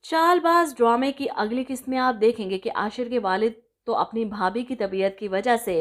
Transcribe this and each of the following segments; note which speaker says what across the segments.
Speaker 1: चालबाज ड्रामे की अगली किस्त में आप देखेंगे कि आशिर के वालिद तो अपनी भाभी की तबीयत की वजह से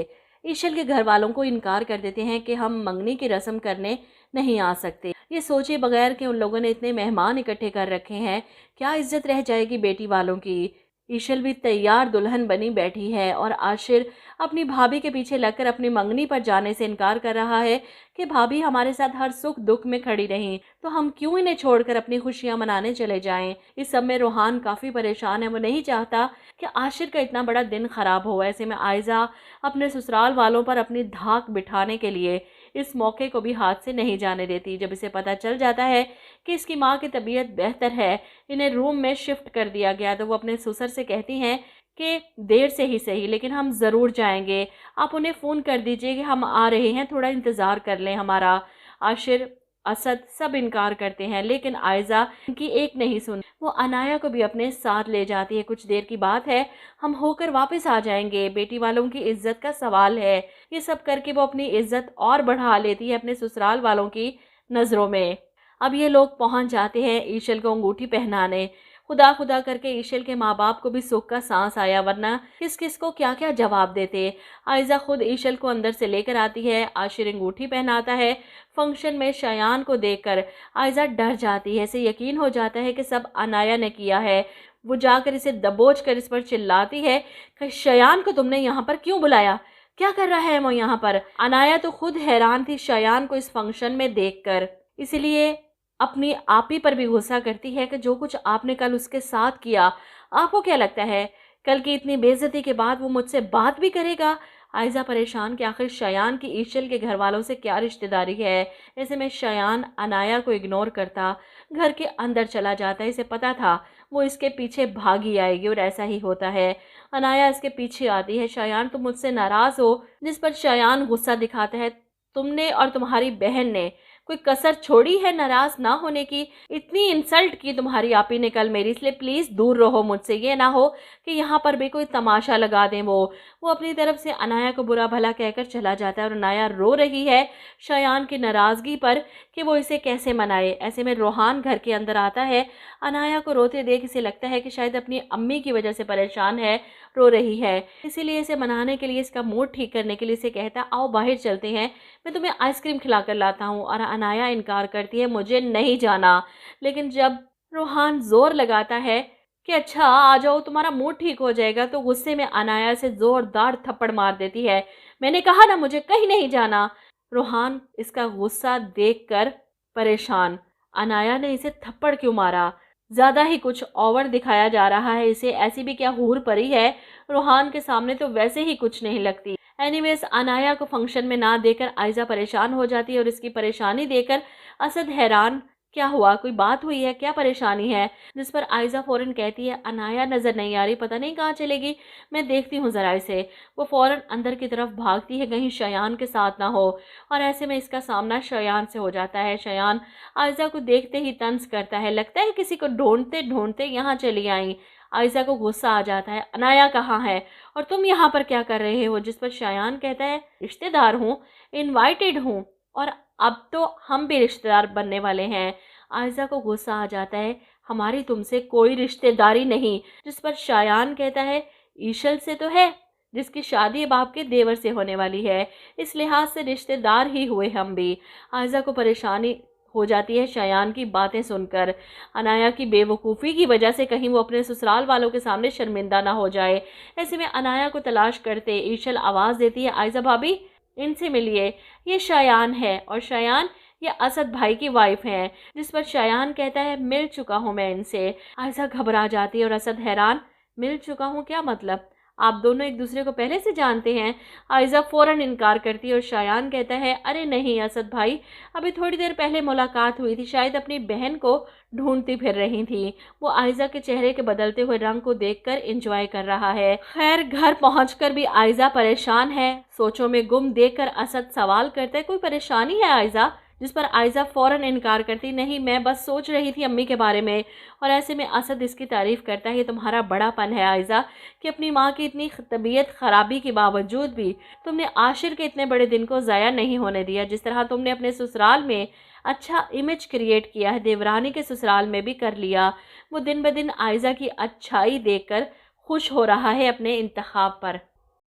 Speaker 1: ईशल के घर वालों को इनकार कर देते हैं कि हम मंगनी की रस्म करने नहीं आ सकते। ये सोचे बगैर कि उन लोगों ने इतने मेहमान इकट्ठे कर रखे हैं, क्या इज्जत रह जाएगी बेटी वालों की। ईशल भी तैयार दुल्हन बनी बैठी है और आशिर अपनी भाभी के पीछे लगकर अपनी मंगनी पर जाने से इनकार कर रहा है कि भाभी हमारे साथ हर सुख दुख में खड़ी रहीं, तो हम क्यों इन्हें छोड़कर अपनी खुशियां मनाने चले जाएं। इस सब में रोहान काफ़ी परेशान है। वो नहीं चाहता कि आशिर का इतना बड़ा दिन खराब हो। ऐसे में आयजा अपने ससुराल वालों पर अपनी धाक बिठाने के लिए इस मौके को भी हाथ से नहीं जाने देती। जब इसे पता चल जाता है कि इसकी माँ की तबीयत बेहतर है, इन्हें रूम में शिफ्ट कर दिया गया, तो वो अपने ससुर से कहती हैं कि देर से ही सही लेकिन हम ज़रूर जाएंगे, आप उन्हें फ़ोन कर दीजिए कि हम आ रहे हैं, थोड़ा इंतज़ार कर लें हमारा। आशिर, असद सब इनकार करते हैं लेकिन आयजा इनकी एक नहीं सुन। वो अनाया को भी अपने साथ ले जाती है। कुछ देर की बात है, हम होकर वापस आ जाएंगे, बेटी वालों की इज्जत का सवाल है। ये सब करके वो अपनी इज्जत और बढ़ा लेती है अपने ससुराल वालों की नज़रों में। अब ये लोग पहुंच जाते हैं ईशल को अंगूठी पहनाने। खुदा खुदा करके ईशल के माँ बाप को भी सुख का सांस आया, वरना किस किस को क्या क्या जवाब देते। आयजा खुद ईशल को अंदर से लेकर आती है, आशिर अंगूठी पहनाता है। फंक्शन में शयान को देखकर आयजा डर जाती है। इसे यकीन हो जाता है कि सब अनाया ने किया है। वो जाकर इसे दबोच कर इस पर चिल्लाती है कि शयान को तुमने यहाँ पर क्यों बुलाया, क्या कर रहा है वो यहाँ पर। अनाया तो खुद हैरान थी शयान को इस फंक्शन में देखकर, इसलिए अपनी आपी पर भी गुस्सा करती है कि जो कुछ आपने कल उसके साथ किया, आपको क्या लगता है कल की इतनी बेइज्जती के बाद वो मुझसे बात भी करेगा। आयजा परेशान कि आखिर शयान की ईशल के घर वालों से क्या रिश्तेदारी है। ऐसे में शयान अनाया को इग्नोर करता घर के अंदर चला जाता है। इसे पता था वो इसके पीछे भागी आएगी और ऐसा ही होता है। अनाया इसके पीछे आती है। शयान, तुम मुझसे नाराज़ हो, जिस पर शयान गुस्सा दिखाता है। तुमने और तुम्हारी बहन ने कोई कसर छोड़ी है नाराज ना होने की। इतनी इंसल्ट की तुम्हारी आपी ने कल मेरी, इसलिए प्लीज दूर रहो मुझसे। ये ना हो कि यहाँ पर भी कोई तमाशा लगा दें। वो अपनी तरफ से अनाया को बुरा भला कहकर चला जाता है और अनाया रो रही है शयान की नाराजगी पर कि वो इसे कैसे मनाए। ऐसे में रोहान घर के अंदर आता है। अनाया को रोते देख इसे लगता है कि शायद अपनी अम्मी की वजह से परेशान है, रो रही है, इसीलिए इसे मनाने के लिए, इसका मूड ठीक करने के लिए इसे कहता आओ बाहर चलते हैं, मैं तुम्हें आइसक्रीम खिला कर लाता हूँ। और अनाया इनकार करती है, मुझे नहीं जाना। लेकिन जब रोहान जोर लगाता है कि अच्छा आ जाओ तुम्हारा मूड ठीक हो जाएगा, तो गुस्से में अनाया से जोरदार थप्पड़ मार देती है। मैंने कहा ना मुझे कहीं नहीं जाना। रोहान इसका गुस्सा देखकर परेशान, अनाया ने इसे थप्पड़ क्यों मारा, ज्यादा ही कुछ ओवर दिखाया जा रहा है इसे, ऐसी भी क्या हूर परी है। रोहान के सामने तो वैसे ही कुछ नहीं लगती। एनीवेज, अनाया को फंक्शन में ना देकर आयजा परेशान हो जाती है और इसकी परेशानी देखकर असद हैरान, क्या हुआ, कोई बात हुई है, क्या परेशानी है। जिस पर आयजा फौरन कहती है अनाया नजर नहीं आ रही, पता नहीं कहाँ चलेगी, मैं देखती हूँ जरा इसे। वो फौरन अंदर की तरफ भागती है कहीं शयान के साथ ना हो, और ऐसे में इसका सामना शयान से हो जाता है। शयान आयजा को देखते ही तंज करता है, लगता है किसी को ढूंढते ढूंढते यहाँ चली आई। आयजा को गुस्सा आ जाता है, अनाया कहाँ है और तुम यहाँ पर क्या कर रहे हो। जिस पर शयान कहता है रिश्तेदार हूँ, इनवाइटेड हूँ, और अब तो हम भी रिश्तेदार बनने वाले हैं। आयजा को गुस्सा आ जाता है, हमारी तुमसे कोई रिश्तेदारी नहीं। जिस पर शयान कहता है ईशल से तो है, जिसकी शादी अब आपके देवर से होने वाली है, इस लिहाज से रिश्तेदार ही हुए हम भी। आयजा को परेशानी हो जाती है शयान की बातें सुनकर। अनाया की बेवकूफ़ी की वजह से कहीं वो अपने ससुराल वालों के सामने शर्मिंदा ना हो जाए। ऐसे में अनाया को तलाश करते ईशल आवाज़ देती है, आयजा भाभी इनसे मिलिए, ये शयान है, और शयान ये असद भाई की वाइफ हैं। जिस पर शयान कहता है मिल चुका हूँ मैं इनसे। आयजा घबरा जाती है और असद हैरान, मिल चुका हूँ क्या मतलब, आप दोनों एक दूसरे को पहले से जानते हैं। आयजा फौरन इनकार करती है और शयान कहता है अरे नहीं असद भाई, अभी थोड़ी देर पहले मुलाकात हुई थी, शायद अपनी बहन को ढूंढती फिर रही थी। वो आयजा के चेहरे के बदलते हुए रंग को देखकर एंजॉय कर रहा है। खैर घर पहुंचकर भी आयजा परेशान है, सोचों में गुम देखकर असद सवाल करता है कोई परेशानी है आयजा। जिस पर आयजा फौरन इनकार करती, नहीं मैं बस सोच रही थी अम्मी के बारे में। और ऐसे में असद इसकी तारीफ करता है, ये तुम्हारा बड़ापन है आयजा कि अपनी माँ की इतनी तबीयत खराबी के बावजूद भी तुमने आशिर के इतने बड़े दिन को ज़ाया नहीं होने दिया। जिस तरह तुमने अपने ससुराल में अच्छा इमेज क्रिएट किया है, देवरानी के ससुराल में भी कर लिया। वो दिन ब दिन आयजा की अच्छाई देखकर खुश हो रहा है अपने इंतखाब पर।